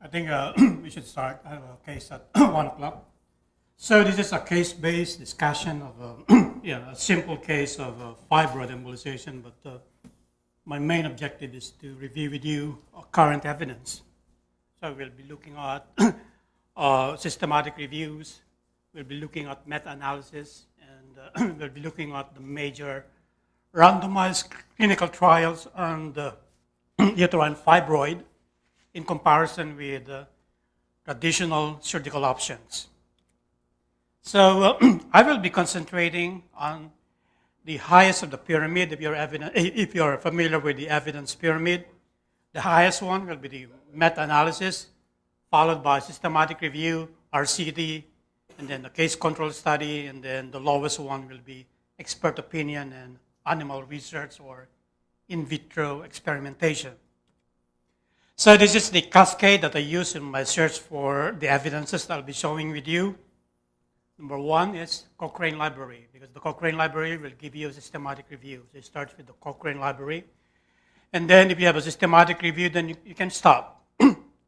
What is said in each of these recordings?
I think we should start. I have a case at 1 o'clock. So this is a case-based discussion of a simple case of fibroid embolization, but my main objective is to review with you current evidence. So we'll be looking at systematic reviews, we'll be looking at meta-analysis, and we'll be looking at the major randomized clinical trials on the uterine fibroid in comparison with traditional surgical options. So I will be concentrating on the highest of the pyramid. If you're familiar with the evidence pyramid, the highest one will be the meta-analysis, followed by systematic review, RCT, and then the case control study, and then the lowest one will be expert opinion and animal research or in vitro experimentation. So this is the cascade that I use in my search for the evidences that I'll be showing with you. Number one is Cochrane Library, because the Cochrane Library will give you a systematic review. So it starts with the Cochrane Library. And then if you have a systematic review, then you can stop.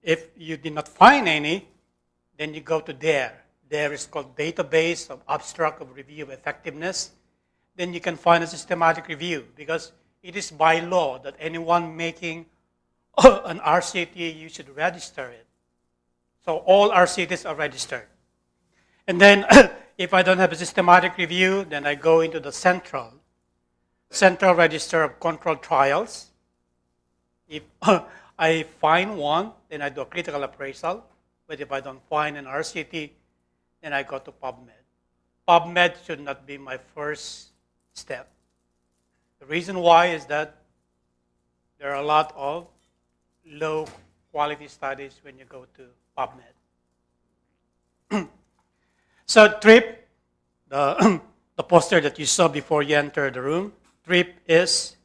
If you did not find any, then you go to DARE. DARE is called Database of Abstract of Review of Effectiveness. Then you can find a systematic review, because it is by law that anyone making an RCT, you should register it. So all RCTs are registered. And then if I don't have a systematic review, then I go into the Central Register of Controlled Trials. If I find one, then I do a critical appraisal. But if I don't find an RCT, then I go to PubMed. PubMed should not be my first step. The reason why is that there are a lot of low quality studies when you go to PubMed. So TRIP, the poster that you saw before you entered the room, TRIP is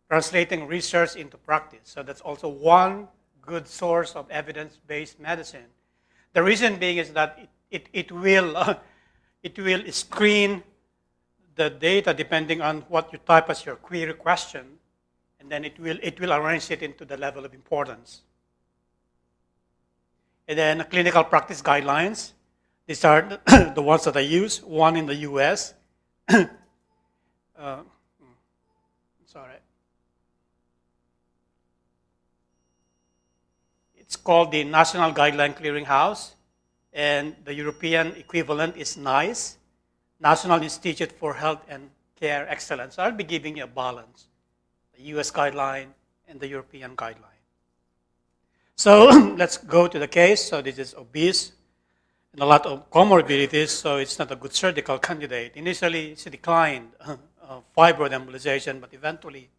translating research into practice. So that's also one good source of evidence-based medicine. The reason being is that it will screen the data depending on what you type as your query question, and then it will arrange it into the level of importance. And then clinical practice guidelines. These are the ones that I use, one in the US. Sorry. It's called the National Guideline Clearinghouse, and the European equivalent is NICE, National Institute for Health and Care Excellence. So I'll be giving you a balance, the US guideline and the European guideline. So let's go to the case. So this is obese and a lot of comorbidities, so it's not a good surgical candidate. Initially, she declined fibroid embolization, but eventually,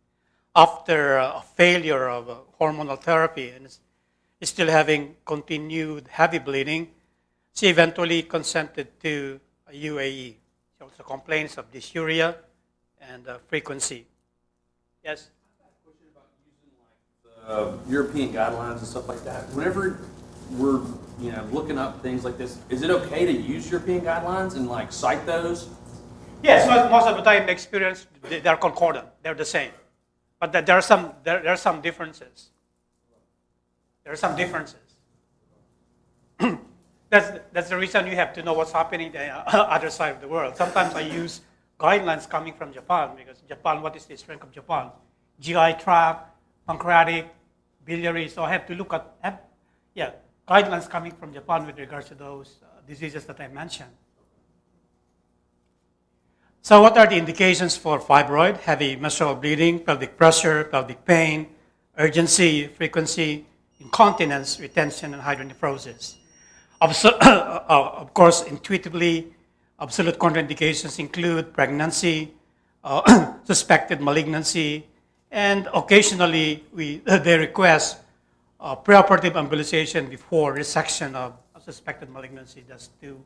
after a failure of hormonal therapy and is still having continued heavy bleeding, she eventually consented to a UAE. She also complains of dysuria and frequency. Yes? I have a question about using like the European guidelines and stuff like that. Whenever we're looking up things like this, is it okay to use European guidelines and like cite those? Yes, most of the time the experience, they're concordant, they're the same. But there are some differences. There are some differences. That's the reason you have to know what's happening on the other side of the world. Sometimes I use guidelines coming from Japan, because Japan, what is the strength of Japan? GI tract, pancreatic, biliary. So I have to look at guidelines coming from Japan with regards to those diseases that I mentioned. So what are the indications for fibroid? Heavy menstrual bleeding, pelvic pressure, pelvic pain, urgency, frequency, incontinence, retention, and hydronephrosis. Of course, intuitively, absolute contraindications include pregnancy, suspected malignancy, and occasionally they request preoperative embolization before resection of a suspected malignancy, just to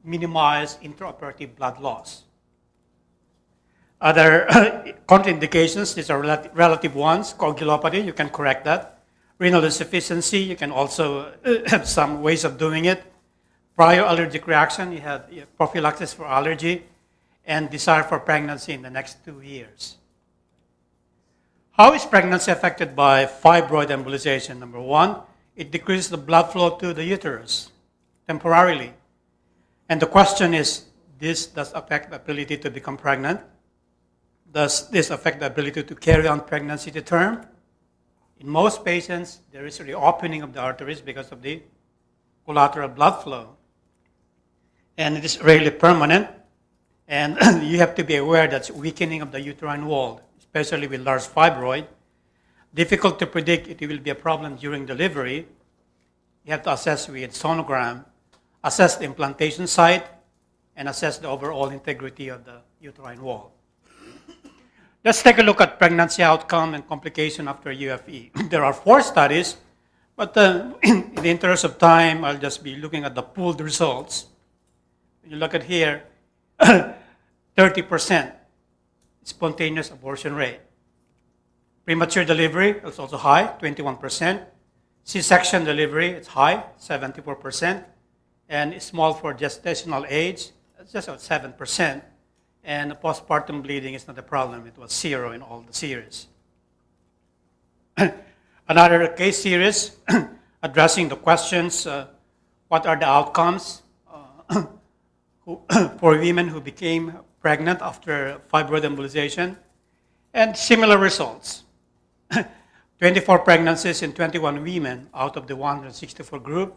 minimize intraoperative blood loss. Other contraindications, these are relative ones. Coagulopathy, you can correct that. Renal insufficiency, you can also have some ways of doing it. Prior allergic reaction, you have prophylaxis for allergy, and desire for pregnancy in the next 2 years. How is pregnancy affected by fibroid embolization? Number one, it decreases the blood flow to the uterus temporarily. And the question is, this does affect the ability to become pregnant? Does this affect the ability to carry on pregnancy to term? In most patients, there is a reopening of the arteries because of the collateral blood flow. And it is rarely permanent. And you have to be aware that's weakening of the uterine wall, especially with large fibroid. Difficult to predict it will be a problem during delivery. You have to assess with sonogram, assess the implantation site, and assess the overall integrity of the uterine wall. Let's take a look at pregnancy outcome and complication after UFE. There are 4 studies, but in the interest of time, I'll just be looking at the pooled results. When you look at here, 30% spontaneous abortion rate. Premature delivery is also high, 21%. C-section delivery, it's high, 74%. And small for gestational age, it's just about 7%. And the postpartum bleeding is not a problem. It was 0 in all the series. Another case series addressing the questions, what are the outcomes for women who became pregnant after fibroid embolization, and similar results. 24 pregnancies in 21 women out of the 164 group,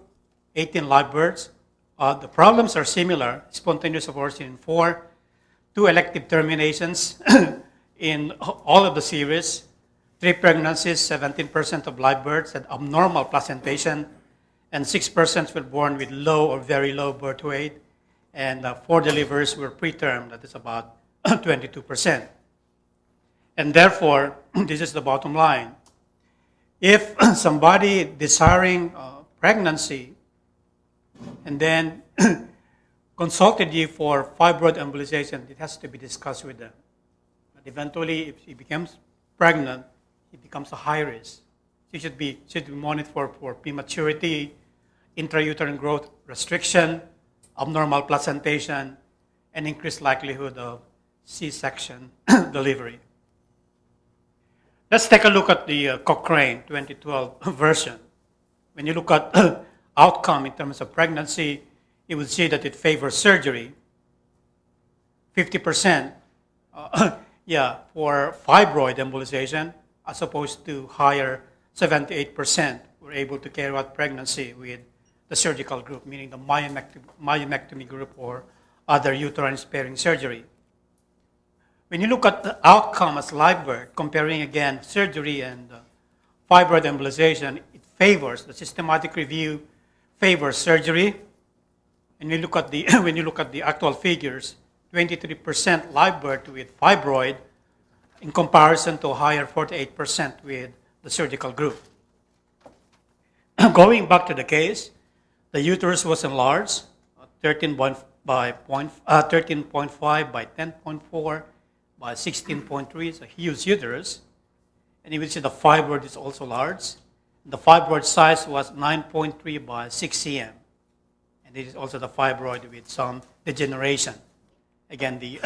18 live births. The problems are similar, spontaneous abortion in 4, 2 elective terminations in all of the series, 3 pregnancies, 17% of live births had abnormal placentation, and 6% were born with low or very low birth weight, and 4 deliveries were preterm, that is about 22%. And therefore, this is the bottom line. If somebody desiring pregnancy and then consulted you for fibroid embolization, it has to be discussed with them. But eventually, if she becomes pregnant, it becomes a high risk. She should be monitored for prematurity, intrauterine growth restriction, abnormal placentation, and increased likelihood of C-section delivery. Let's take a look at the Cochrane 2012 version. When you look at outcome in terms of pregnancy, you will see that it favors surgery. 50% for fibroid embolization, as opposed to higher 78% were able to carry out pregnancy with the surgical group, meaning the myomectomy group or other uterine sparing surgery. When you look at the outcome as live birth, comparing again surgery and fibroid embolization, it favors, the systematic review favors surgery. And when you look at the actual figures, 23% live birth with fibroid in comparison to a higher 48% with the surgical group. Going back to the case, the uterus was enlarged, 13.5 by 10.4 by 16.3. It's a huge uterus. And you will see the fibroid is also large. The fibroid size was 9.3 by 6 cm. And this is also the fibroid with some degeneration. Again, the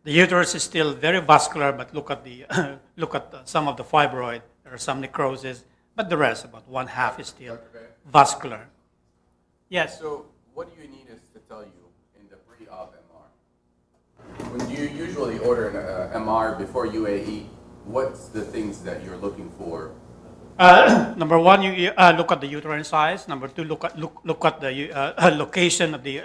uterus is still very vascular, but look at some of the fibroid. There are some necrosis, but the rest, about 1/2, is still vascular. Yes? So what do you need us to tell you in the pre-op MR? When you usually order an MR before UAE, what's the things that you're looking for? Number 1, you look at the uterine size. Number 2, look at the location of the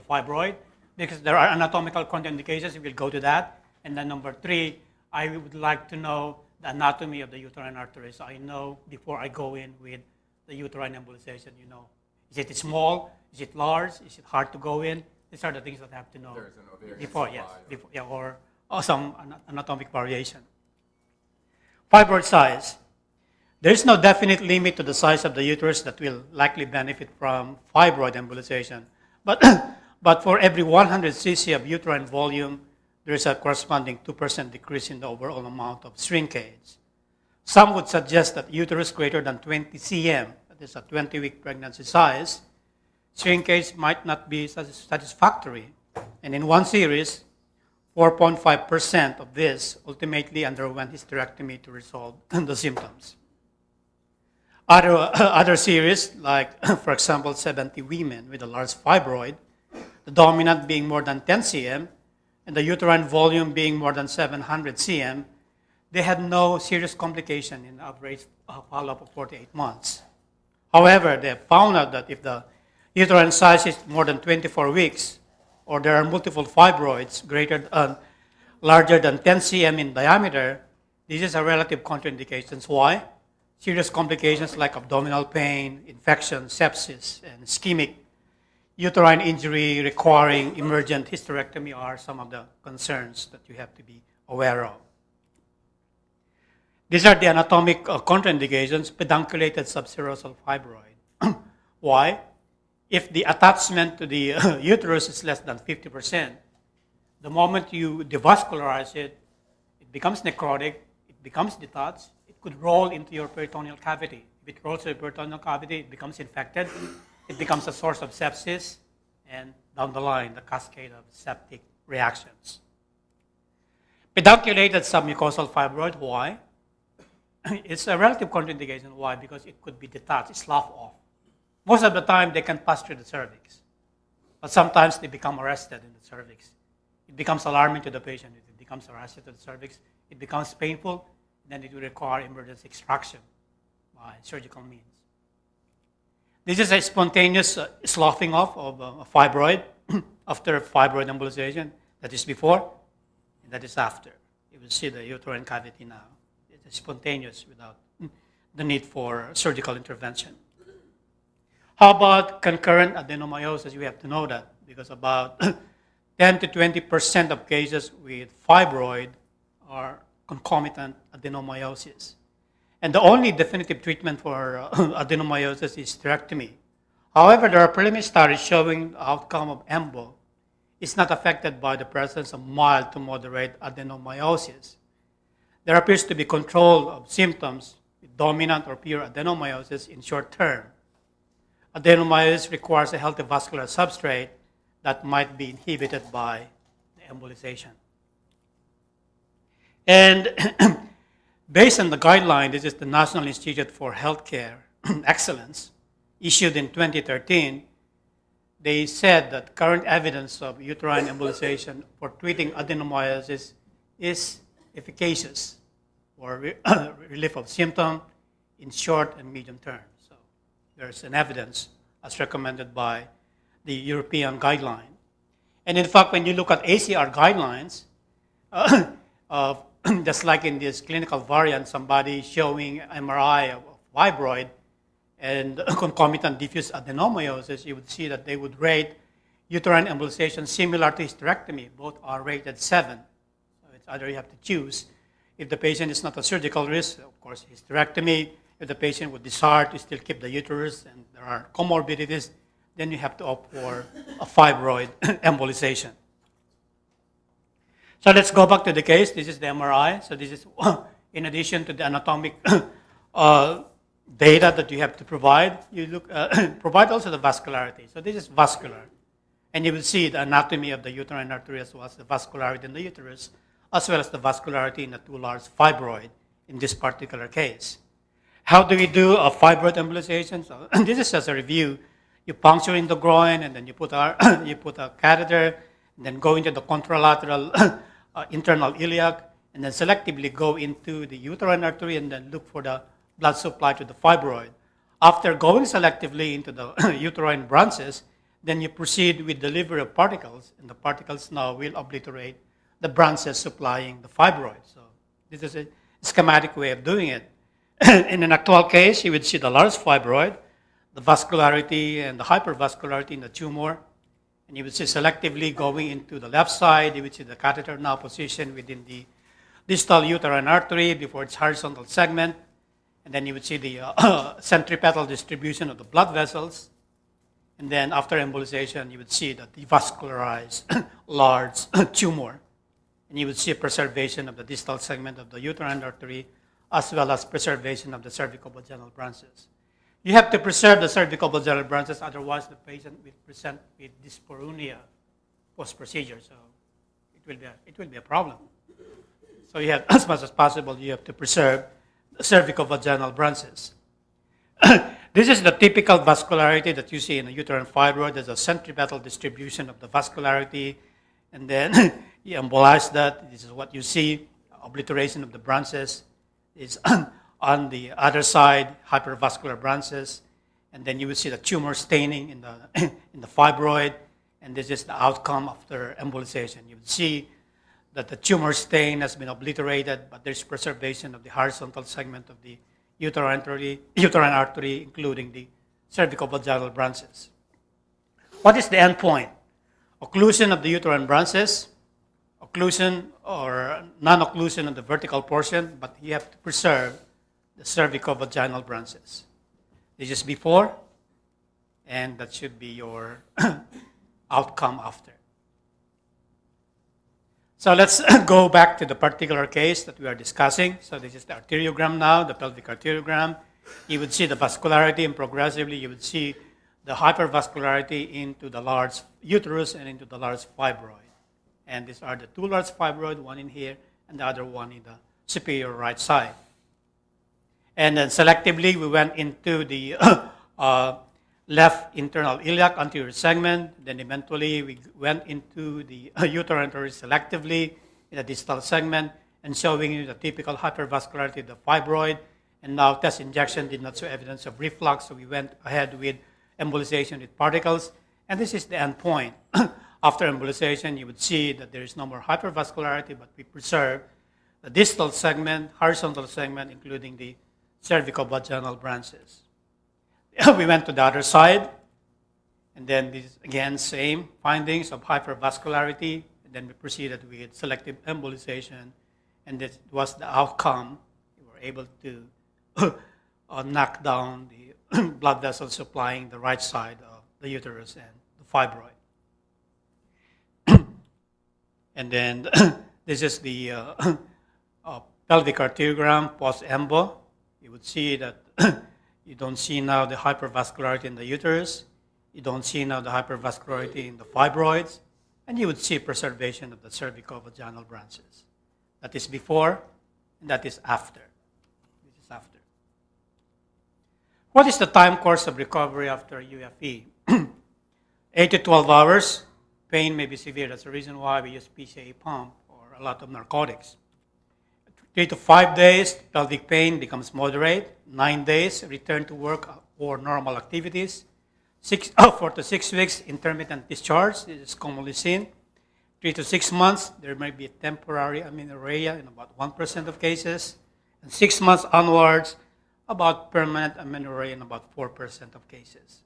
fibroid, because there are anatomical contraindications. We will go to that. And then number 3, I would like to know the anatomy of the uterine artery, so I know before I go in with the uterine embolization. Is it small? Is it large? Is it hard to go in? These are the things that I have to know There's an ovarian before, supply, or some anatomic variation. Fibroid size. There is no definite limit to the size of the uterus that will likely benefit from fibroid embolization. But for every 100 cc of uterine volume, there is a corresponding 2% decrease in the overall amount of shrinkage. Some would suggest that uterus greater than 20 cm, that is a 20-week pregnancy size, shrinkage might not be satisfactory. And in one series, 4.5% of this ultimately underwent hysterectomy to resolve the symptoms. Other series, like for example, 70 women with a large fibroid, the dominant being more than 10 cm, and the uterine volume being more than 700 cm, they had no serious complication in average follow-up of 48 months. However, they have found out that if the uterine size is more than 24 weeks, or there are multiple fibroids larger than 10 cm in diameter, this is a relative contraindication. Why? Serious complications like abdominal pain, infection, sepsis, and ischemic uterine injury requiring emergent hysterectomy are some of the concerns that you have to be aware of. These are the anatomic contraindications: pedunculated subserosal fibroid. Why? If the attachment to the uterus is less than 50%, the moment you devascularize it, it becomes necrotic, it becomes detached, it could roll into your peritoneal cavity. If it rolls to your peritoneal cavity, it becomes infected, it becomes a source of sepsis, and down the line, the cascade of septic reactions. Pedunculated submucosal fibroid, why? It's a relative contraindication. Why? Because it could be detached, slough off. Most of the time, they can pass through the cervix, but sometimes they become arrested in the cervix. It becomes alarming to the patient. If it becomes arrested to the cervix, it becomes painful, then it will require emergency extraction by surgical means. This is a spontaneous sloughing off of a fibroid after fibroid embolization. That is before, and that is after. You will see the uterine cavity now. It is spontaneous without the need for surgical intervention. How about concurrent adenomyosis? You have to know that because about 10 to 20% of cases with fibroid are concomitant adenomyosis. And the only definitive treatment for adenomyosis is hysterectomy. However, there are preliminary studies showing the outcome of embo is not affected by the presence of mild to moderate adenomyosis. There appears to be control of symptoms with dominant or pure adenomyosis in short term. Adenomyosis requires a healthy vascular substrate that might be inhibited by the embolization. And based on the guideline, this is the National Institute for Healthcare Excellence, issued in 2013, they said that current evidence of uterine embolization for treating adenomyosis is efficacious for relief of symptom in short and medium term. So there's an evidence as recommended by the European guideline. And in fact, when you look at ACR guidelines, just like in this clinical variant, somebody showing MRI of fibroid and concomitant diffuse adenomyosis, you would see that they would rate uterine embolization similar to hysterectomy. Both are rated 7. So it's either you have to choose. If the patient is not a surgical risk, of course, hysterectomy. If the patient would desire to still keep the uterus and there are comorbidities, then you have to opt for a fibroid embolization. So let's go back to the case. This is the MRI. So this is in addition to the anatomic data that you have to provide, you provide also the vascularity. So this is vascular. And you will see the anatomy of the uterine artery as well as the vascularity in the uterus, as well as the vascularity in the two large fibroid in this particular case. How do we do a fibroid embolization? So this is just a review. You puncture in the groin, and then you put a catheter, and then go into the contralateral internal iliac, and then selectively go into the uterine artery, and then look for the blood supply to the fibroid. After going selectively into the uterine branches, then you proceed with delivery of particles, and the particles now will obliterate the branches supplying the fibroid. So this is a schematic way of doing it. In an actual case, you would see the large fibroid, the vascularity and the hypervascularity in the tumor, and you would see selectively going into the left side. You would see the catheter now positioned within the distal uterine artery before its horizontal segment, and then you would see the centripetal distribution of the blood vessels. And then after embolization, you would see the devascularized large tumor. And you would see preservation of the distal segment of the uterine artery, as well as preservation of the cervicovaginal branches. You have to preserve the cervicovaginal branches, otherwise the patient will present with dysporunia post-procedure. So it will be a problem. So you have, as much as possible, you have to preserve the cervicovaginal branches. This is the typical vascularity that you see in a uterine fibroid. There's a centripetal distribution of the vascularity, and then you embolize that. This is what you see. Obliteration of the branches is on the other side, hypervascular branches, and then you will see the tumor staining in the in the fibroid, and this is the outcome after embolization. You will see that the tumor stain has been obliterated, but there's preservation of the horizontal segment of the uterine artery, including the cervicovaginal branches. What is the end point? Occlusion of the uterine branches, occlusion or non-occlusion of the vertical portion, but you have to preserve the cervicovaginal branches. This is before, and that should be your outcome after. So let's go back to the particular case that we are discussing. So this is the arteriogram now, the pelvic arteriogram. You would see the vascularity, and progressively you would see the hypervascularity into the large uterus and into the large fibroid. And these are the two large fibroid, one in here and the other one in the superior right side. And then selectively we went into the left internal iliac anterior segment. Then eventually we went into the uterine artery selectively in the distal segment and showing you the typical hypervascularity of the fibroid. And now test injection did not show evidence of reflux, so we went ahead with embolization with particles. And this is the end point. After embolization, you would see that there is no more hypervascularity, but we preserve the distal segment, horizontal segment, including the cervicovaginal branches. We went to the other side, and then this again same findings of hypervascularity, and then we proceeded with selective embolization, and this was the outcome. We were able to knock down the blood vessels supplying the right side of the uterus and the fibroid. And then this is the pelvic arteriogram post-embo. You would see that you don't see now the hypervascularity in the uterus. You don't see now the hypervascularity in the fibroids. And you would see preservation of the cervicovaginal branches. That is before, and that is after. This is after. What is the time course of recovery after UFE? 8 to 12 hours. Pain may be severe. That's the reason why we use PCA pump or a lot of narcotics. 3 to 5 days, pelvic pain becomes moderate. 9 days, return to work or normal activities. 4 to 6 weeks, intermittent discharge. This is commonly seen. 3 to 6 months, there may be temporary amenorrhea in about 1% of cases. And 6 months onwards, about permanent amenorrhea in about 4% of cases.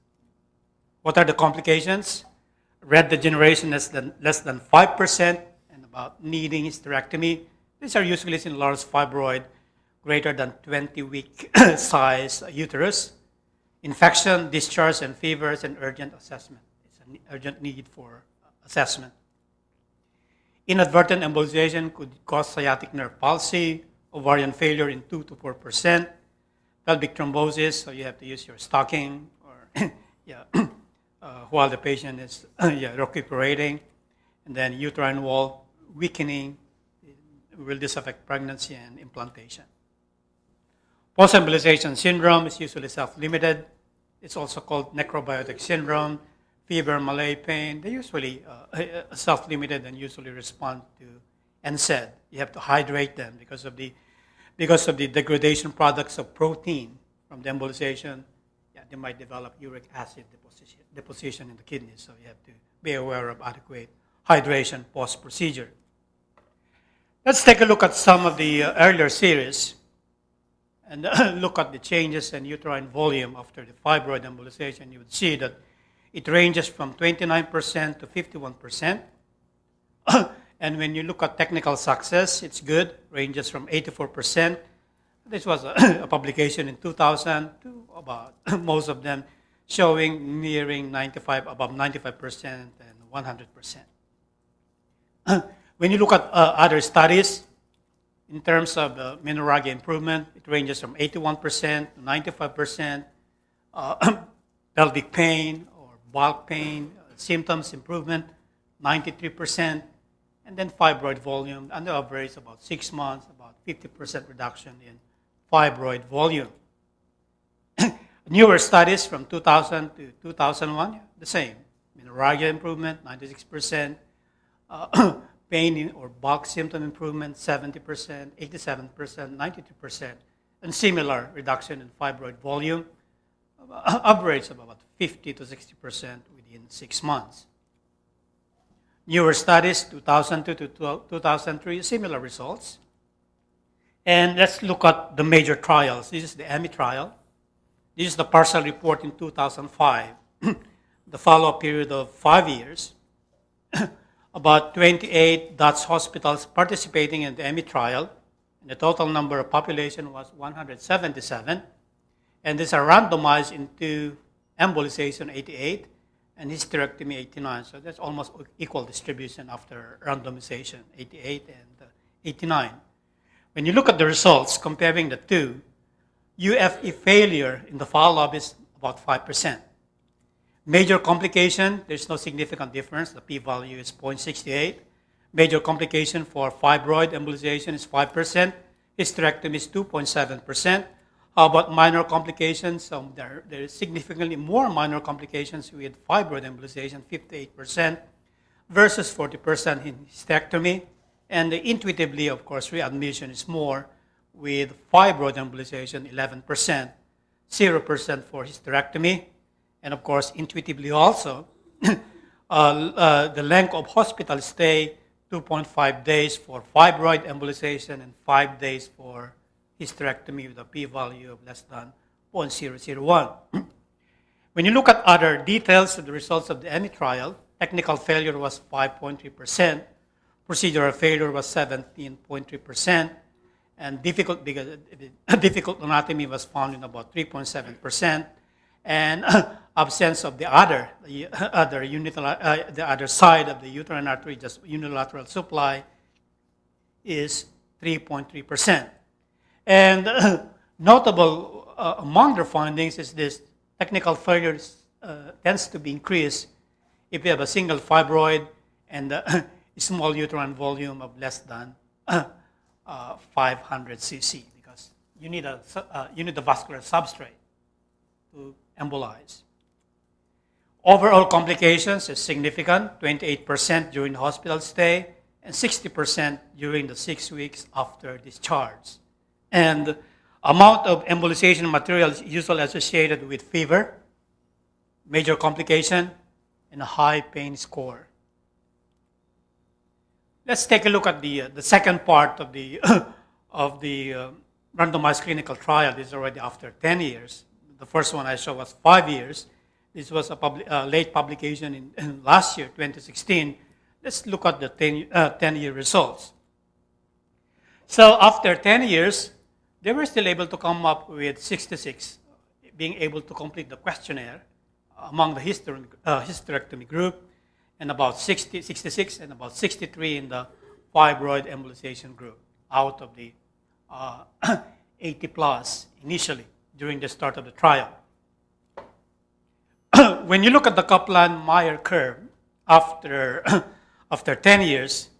What are the complications? Red degeneration less than 5%, and about needing hysterectomy. These are usually in large fibroid, greater than 20-week size uterus. Infection, discharge, and fevers, and urgent assessment. It's an urgent need for assessment. Inadvertent embolization could cause sciatic nerve palsy, ovarian failure in 2 to 4%, pelvic thrombosis, so you have to use your stocking or while the patient is recuperating, and then uterine wall weakening. Will this affect pregnancy and implantation? Post-embolization syndrome is usually self-limited. It's also called necrobiotic syndrome, fever, malaise, pain. They usually self-limited and usually respond to NSAID. You have to hydrate them because of the degradation products of protein from the embolization. They might develop uric acid deposition in the kidneys, so you have to be aware of adequate hydration post-procedure. Let's take a look at some of the earlier series and look at the changes in uterine volume after the fibroid embolization. You would see that it ranges from 29% to 51%. And when you look at technical success, it's good, ranges from 84%. This was a publication in 2000 to about most of them showing nearing 95, above 95% and 100%. When you look at other studies, in terms of menorrhagia improvement, it ranges from 81% to 95%. Pelvic pain or bulk pain, symptoms improvement, 93%. And then fibroid volume, on the average about 6 months, about 50% reduction in fibroid volume. Newer studies from 2000 to 2001, the same. Menorrhagia improvement, 96%. Pain or bulk symptom improvement, 70%, 87%, 92%. And similar reduction in fibroid volume, average of about 50 to 60% within 6 months. Newer studies, 2002 to 2003, similar results. And let's look at the major trials. This is the EMMYTRIAL. This is the partial report in 2005, the follow-up period of 5 years. About 28 Dutch hospitals participating in the EMMYTRIAL, and the total number of population was 177. And these are randomized into embolization 88 and hysterectomy 89. So that's almost equal distribution after randomization, 88 and 89. When you look at the results, comparing the two, UFE failure in the follow-up is about 5%. Major complication, there's no significant difference. The p-value is 0.68. Major complication for fibroid embolization is 5%. Hysterectomy is 2.7%. How about minor complications? There is significantly more minor complications with fibroid embolization, 58%, versus 40% in hysterectomy. And intuitively, of course, readmission is more with fibroid embolization, 11%, 0% for hysterectomy. And of course, intuitively also, the length of hospital stay, 2.5 days for fibroid embolization and 5 days for hysterectomy with a p-value of less than 0.001. When you look at other details of the results of the EMMYTRIAL, technical failure was 5.3%, procedural failure was 17.3%, and difficult anatomy was found in about 3.7%, and absence of the other side of the uterine artery, just unilateral supply, is 3.3%. And notable among their findings is this: technical failure tends to be increased if you have a single fibroid and a small uterine volume of less than 500 cc, because you need a vascular substrate to embolize. Overall complications is significant, 28% during the hospital stay and 60% during the 6 weeks after discharge. And amount of embolization material is usually associated with fever, major complication, and a high pain score. Let's take a look at the second part of the randomized clinical trial. This is already after 10 years. The first one I showed was 5 years. This was a late publication in last year, 2016. Let's look at the 10-year results. So after 10 years, they were still able to come up with 66, being able to complete the questionnaire among the hysterectomy group, and about 66 and about 63 in the fibroid embolization group, out of the 80 plus initially during the start of the trial. When you look at the Kaplan-Meier curve after 10 years,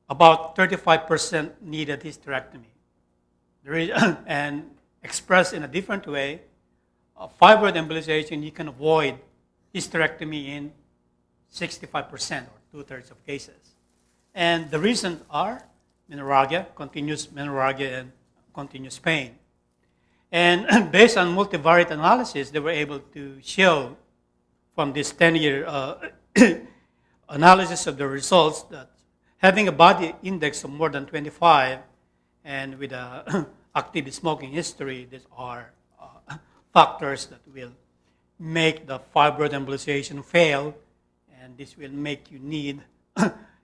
about 35% needed hysterectomy. And expressed in a different way, fibroid embolization, you can avoid hysterectomy in 65% or 2/3 of cases. And the reasons are menorrhagia, continuous menorrhagia, and continuous pain. And based on multivariate analysis, they were able to show from this 10-year analysis of the results that having a body index of more than 25 and with an active smoking history, these are factors that will make the fibroid embolization fail, and this will make you need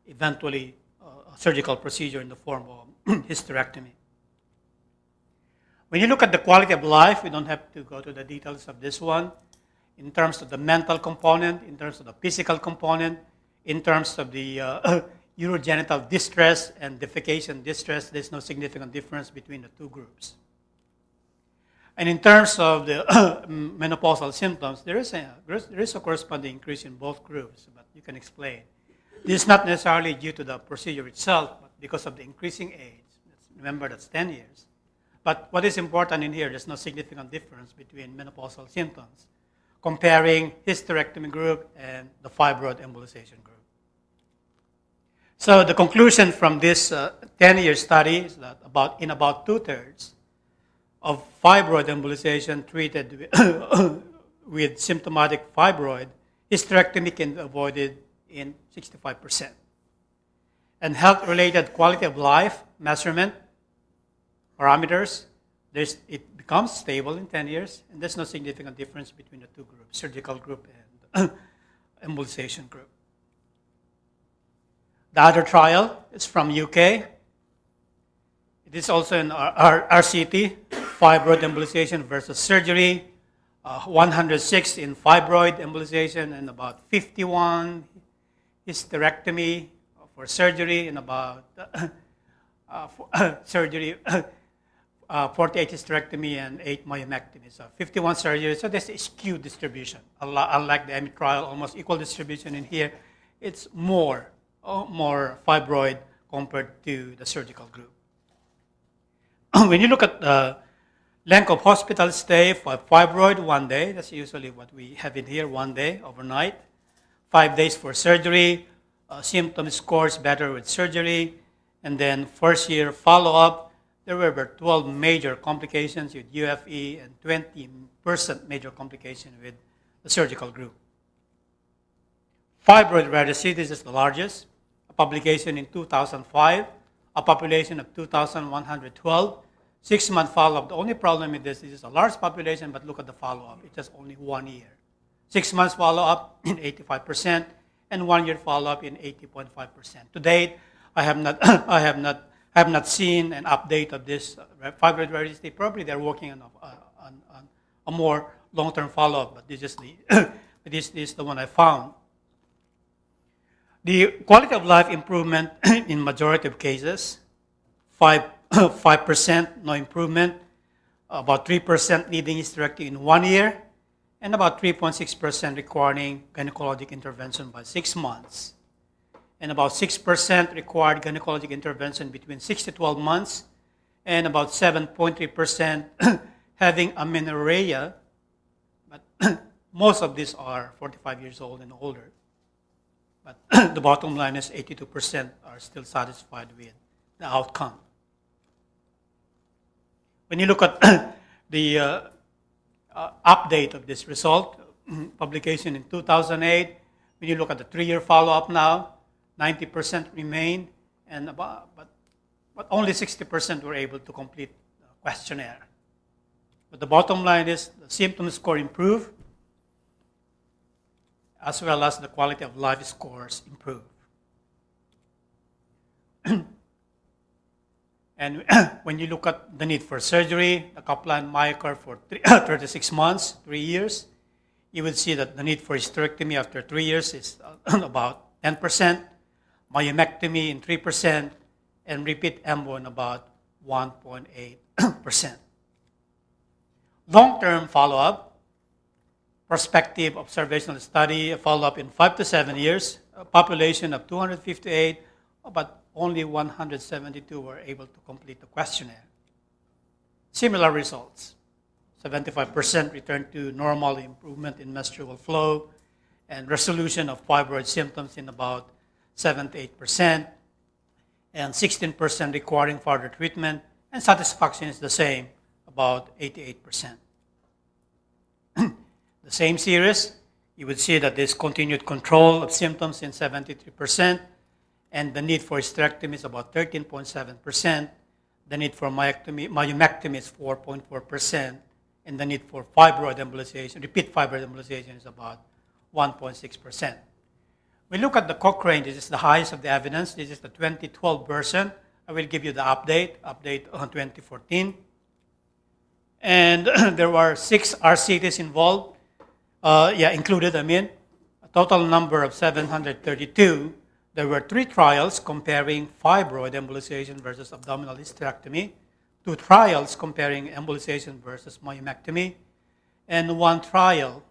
eventually a surgical procedure in the form of hysterectomy. When you look at the quality of life, we don't have to go to the details of this one. In terms of the mental component, in terms of the physical component, in terms of the urogenital distress and defecation distress, there's no significant difference between the two groups. And in terms of the menopausal symptoms, there is a corresponding increase in both groups, but you can explain. This is not necessarily due to the procedure itself, but because of the increasing age. Remember, that's 10 years. But what is important in here, there's no significant difference between menopausal symptoms, comparing hysterectomy group and the fibroid embolization group. So the conclusion from this 10-year study is that in about 2/3 of fibroid embolization treated with symptomatic fibroid, hysterectomy can be avoided in 65%. And health-related quality of life measurement parameters, it becomes stable in 10 years, and there's no significant difference between the two groups, surgical group and embolization group. The other trial is from UK. It is also an RCT, fibroid embolization versus surgery, 106 in fibroid embolization and about 51 hysterectomy for surgery and about 48 hysterectomy and 8 myomectomy. So 51 surgeries. So there's a skewed distribution. Unlike the EMMYTRIAL, almost equal distribution in here. It's more fibroid compared to the surgical group. When you look at the length of hospital stay for fibroid, 1 day. That's usually what we have in here, 1 day, overnight. 5 days for surgery. Symptom scores better with surgery. And then first year follow-up. There were 12 major complications with UFE and 20% major complication with the surgical group. Fibroid registry, this is the largest. A publication in 2005, a population of 2,112. 6-month follow-up. The only problem with this is a large population, but look at the follow-up. It's just only 1 year. 6 months follow-up in 85%, and 1 year follow-up in 80.5%. To date, I have not seen an update of this fibroid registry. Probably they're working on a more long-term follow-up, but this is the one I found. The quality of life improvement in majority of cases, 5% no improvement, about 3% needing hysterectomy in 1 year, and about 3.6% requiring gynecologic intervention by 6 months. And about 6% required gynecologic intervention between 6 to 12 months, and about 7.3% having amenorrhea, but most of these are 45 years old and older. But the bottom line is 82% are still satisfied with the outcome. When you look at the update of this result, publication in 2008, when you look at the 3-year follow-up now, 90% remain, but only 60% were able to complete the questionnaire. But the bottom line is the symptom score improved, as well as the quality of life scores improve. And when you look at the need for surgery, the Kaplan Meier curve for 36 months, 3 years, you will see that the need for hysterectomy after 3 years is about 10%, myomectomy in 3%, and repeat embo in about 1.8%. Long-term follow-up, prospective observational study, a follow-up in 5 to 7 years, a population of 258, but only 172 were able to complete the questionnaire. Similar results. 75% returned to normal, improvement in menstrual flow, and resolution of fibroid symptoms in about 7 to 8%, and 16% requiring further treatment, and satisfaction is the same, about 88%. The same series, you would see that there's continued control of symptoms in 73%, and the need for hysterectomy is about 13.7%. The need for myomectomy is 4.4%, and the need for fibroid embolization, repeat fibroid embolization, is about 1.6%. We look at the Cochrane. This is the highest of the evidence. This is the 2012 version. I will give you the update on 2014. And there were 6 RCTs involved, included, a total number of 732. There were 3 trials comparing fibroid embolization versus abdominal hysterectomy, 2 trials comparing embolization versus myomectomy, and 1 trial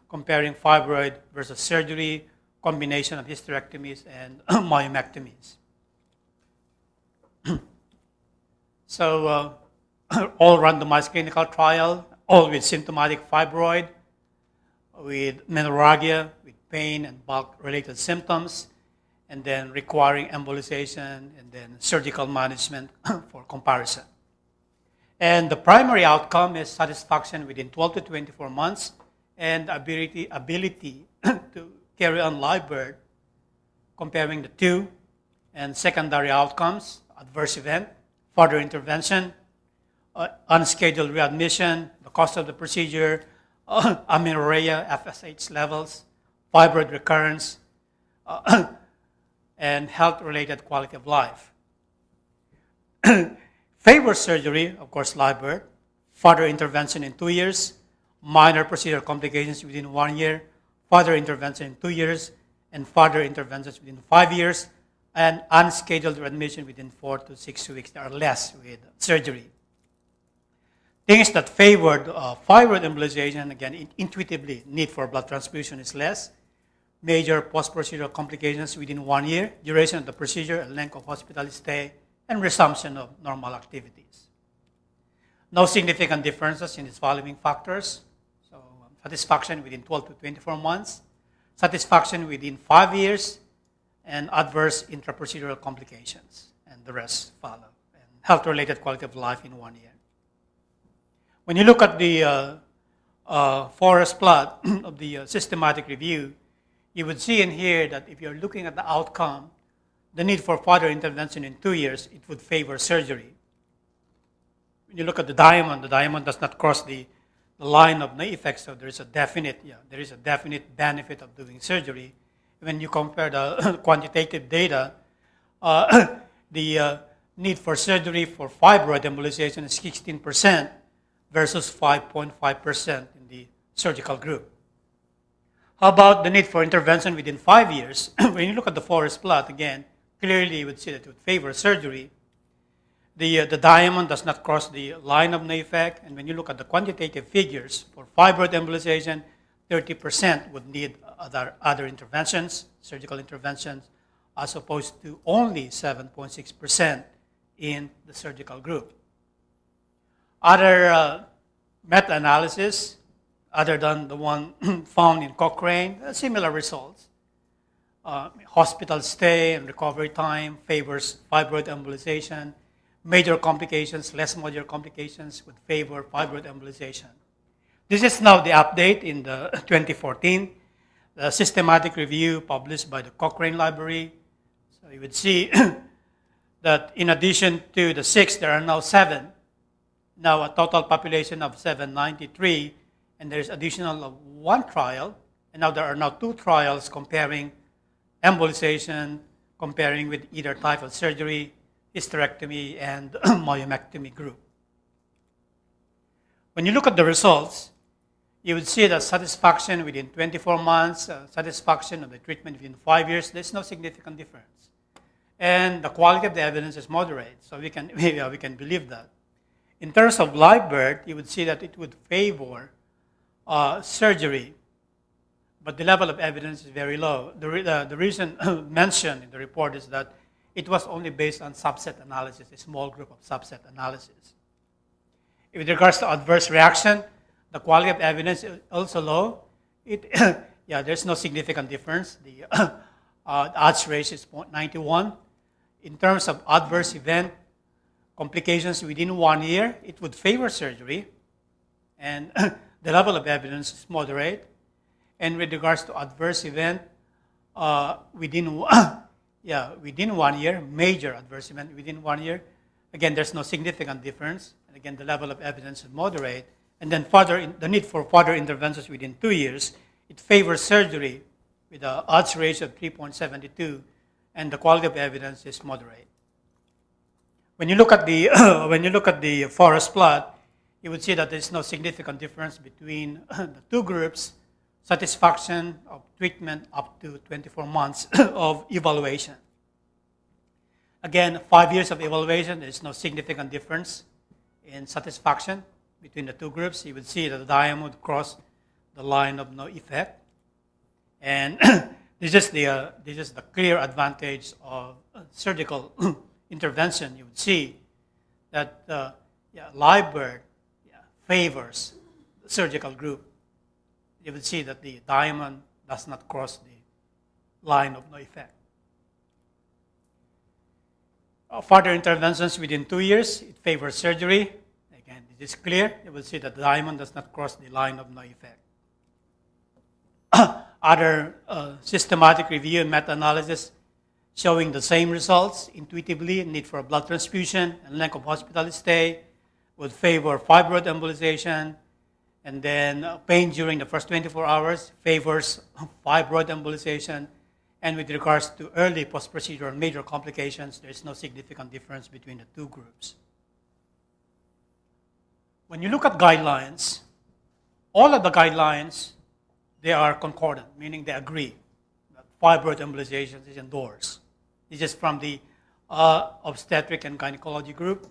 comparing fibroid versus surgery, combination of hysterectomies and myomectomies. So all randomized clinical trial, all with symptomatic fibroid, with menorrhagia, with pain and bulk-related symptoms, and then requiring embolization and then surgical management for comparison. And the primary outcome is satisfaction within 12 to 24 months and ability to carry on live birth, comparing the two, and secondary outcomes, adverse event, further intervention, unscheduled readmission, the cost of the procedure, amenorrhea, FSH levels, fibroid recurrence, and health-related quality of life. Favor surgery, of course, live birth, further intervention in 2 years, minor procedural complications within 1 year, further intervention in 2 years, and further interventions within 5 years, and unscheduled readmission within 4 to 6 weeks or less with surgery. Things that favored fibroid embolization, again, intuitively, need for blood transfusion is less. Major post-procedural complications within 1 year, duration of the procedure, and length of hospital stay, and resumption of normal activities. No significant differences in these following factors. So, satisfaction within 12 to 24 months, satisfaction within 5 years, and adverse intraprocedural complications, and the rest follow. And health-related quality of life in 1 year. When you look at the forest plot of the systematic review, you would see in here that if you're looking at the outcome, the need for further intervention in 2 years, it would favor surgery. When you look at the diamond does not cross the line of no effect, so there is a definite benefit of doing surgery. When you compare the quantitative data, the need for surgery for fibroid embolization is 16% versus 5.5% in the surgical group. How about the need for intervention within 5 years? When you look at the forest plot, again, clearly you would see that it would favor surgery. The diamond does not cross the line of no effect, and when you look at the quantitative figures for fibroid embolization, 30% would need other interventions, surgical interventions, as opposed to only 7.6% in the surgical group. Other meta-analysis, other than the one found in Cochrane, similar results. Hospital stay and recovery time favors fibroid embolization. Major complications, less major complications would favor fibroid embolization. This is now the update in the 2014, the systematic review published by the Cochrane Library. So you would see that in addition to the 6, there are now 7. Now a total population of 793, and there's additional of 1 trial, and now there are now 2 trials comparing embolization, comparing with either type of surgery, hysterectomy, and myomectomy group. When you look at the results, you would see that satisfaction within 24 months, satisfaction of the treatment within 5 years, there's no significant difference. And the quality of the evidence is moderate, so we can believe that. In terms of live birth, you would see that it would favor surgery, but the level of evidence is very low. The reason mentioned in the report is that it was only based on subset analysis, a small group of subset analysis. With regards to adverse reaction, the quality of evidence is also low. There's no significant difference. The odds ratio is 0.91. In terms of adverse event, complications within 1 year, it would favor surgery, and the level of evidence is moderate. And with regards to adverse event, within 1 year, major adverse event within 1 year, again, there's no significant difference. And again, the level of evidence is moderate. And then the need for further interventions within 2 years, it favors surgery with an odds ratio of 3.72, and the quality of evidence is moderate. When you look at the forest plot, you would see that there's no significant difference between the 2 groups. Satisfaction of treatment up to 24 months of evaluation. Again, 5 years of evaluation, there's no significant difference in satisfaction between the 2 groups. You would see that the diamond would cross the line of no effect. And this is the clear advantage of surgical intervention. You would see that live birth favors the surgical group. You will see that the diamond does not cross the line of no effect. Further interventions within 2 years, it favors surgery. Again, this is clear. You will see that the diamond does not cross the line of no effect. Other systematic review and meta-analysis showing the same results intuitively, need for a blood transfusion and length of hospital stay would favor fibroid embolization, and then pain during the first 24 hours favors fibroid embolization, and with regards to early post-procedural major complications, there is no significant difference between the two groups. When you look at guidelines, all of the guidelines, they are concordant, meaning they agree that fibroid embolization is endorsed. This is from the obstetric and gynecology group.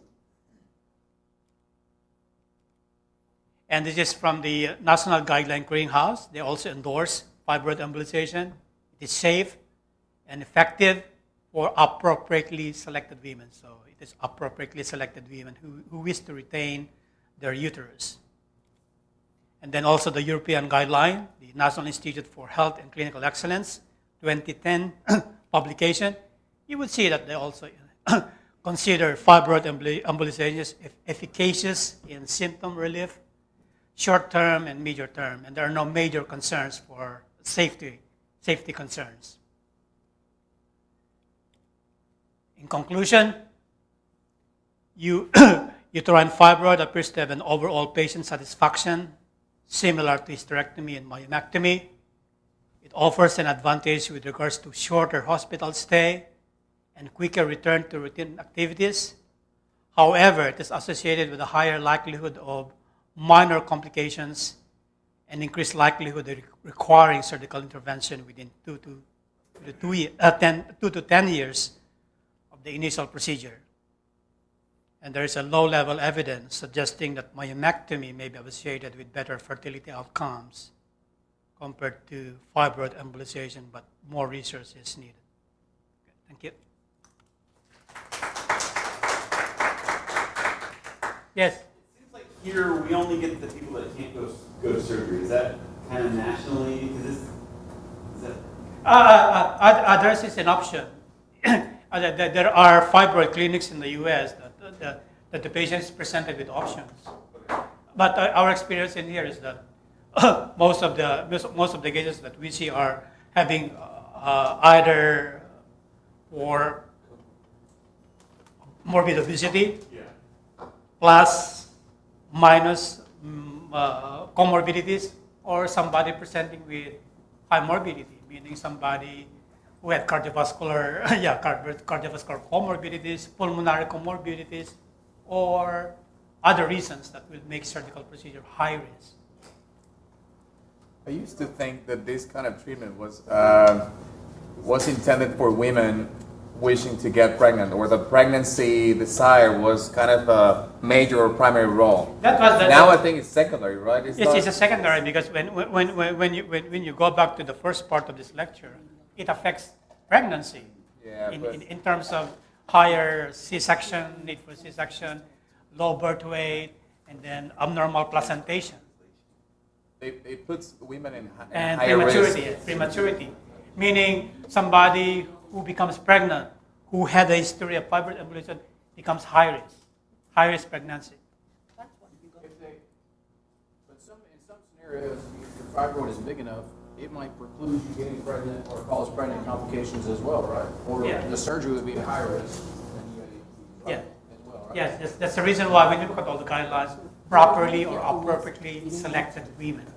And this is from the National Guideline Clearinghouse. They also endorse fibroid embolization. It is safe and effective for appropriately selected women. So it is appropriately selected women who wish to retain their uterus. And then also the European guideline, the National Institute for Health and Clinical Excellence, 2010 publication. You will see that they also consider fibroid embolization as efficacious in symptom relief, short-term and medium-term, and there are no major concerns for safety concerns. In conclusion, uterine fibroid appears to have an overall patient satisfaction similar to hysterectomy and myomectomy. It offers an advantage with regards to shorter hospital stay and quicker return to routine activities. However, it is associated with a higher likelihood of minor complications and increased likelihood of requiring surgical intervention within 2 to 10 years of the initial procedure. And there is a low-level evidence suggesting that myomectomy may be associated with better fertility outcomes compared to fibroid embolization, but more research is needed. Okay, thank you. Yes? It seems like here we only get the people that can't go to surgery. Is that kind of nationally? Others is an option. There are fibroid clinics in the U.S. that the patient is presented with options. But our experience in here is that most of the cases that we see are having either for morbid obesity, plus minus comorbidities, or somebody presenting with high morbidity, meaning somebody who had cardiovascular comorbidities, pulmonary comorbidities, or other reasons that will make surgical procedure high risk. I used to think that this kind of treatment was intended for women wishing to get pregnant, or the pregnancy desire was kind of a major or primary role. Now I think it's secondary, right? It's a secondary, because when you go back to the first part of this lecture, it affects pregnancy in terms of higher C-section, need for C-section, low birth weight, and then abnormal placentation. It puts women in and higher risk. Prematurity, meaning somebody who becomes pregnant, who had a history of fibroid embolization, becomes high risk pregnancy. But in some scenarios, if your fibroid is big enough, it might preclude you getting pregnant or cause pregnant complications as well, right? Or the surgery would be a higher risk than as well, right? Yes, that's the reason why we look at all the guidelines, properly or appropriately selected women.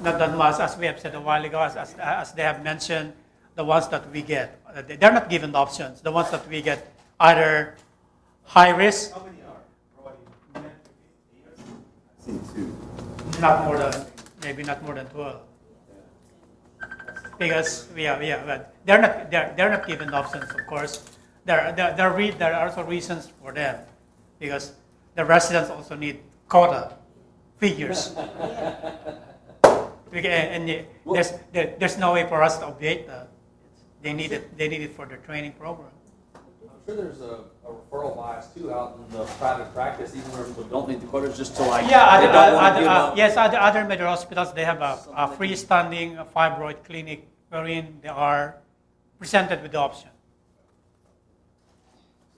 Not that much, as we have said a while ago, as they have mentioned, the ones that we get, they're not given the options. The ones that we get either high risk, maybe not more than 12. Because but they're not given the options, of course. There are also reasons for them, because the residents also need quota figures. And there's no way for us to obviate that. They need it for their training program. sure there's a referral bias too out in the private practice, even where people don't need the quotas, just to like, Yeah, they don't want to give up. yes, other major hospitals, they have a freestanding fibroid clinic wherein they are presented with the option.